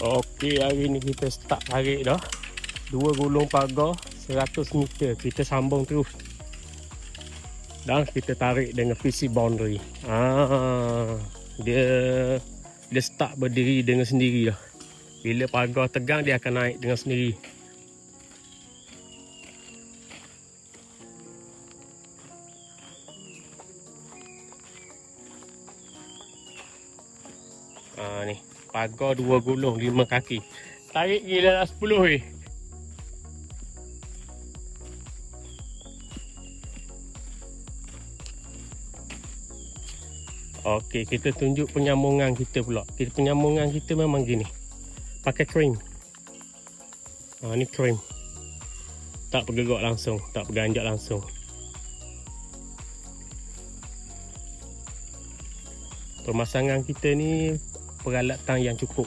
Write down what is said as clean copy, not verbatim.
Okey, hari ni kita start tarik dah. 2 gulung pagar 100 meter. Kita sambung terus. Dan kita tarik dengan PC boundary. Dia start berdiri dengan sendiri dah. Bila pagar tegang dia akan naik dengan sendiri. Ni pagar 2 gulung 5 kaki. Tarik gila dah 10 weh. Okey, kita tunjuk penyambungan kita pula. Penyambungan kita memang gini. Pakai krim. Ni krim. Tak bergerak langsung, tak berganjak langsung. Pemasangan kita ni peralatan yang cukup.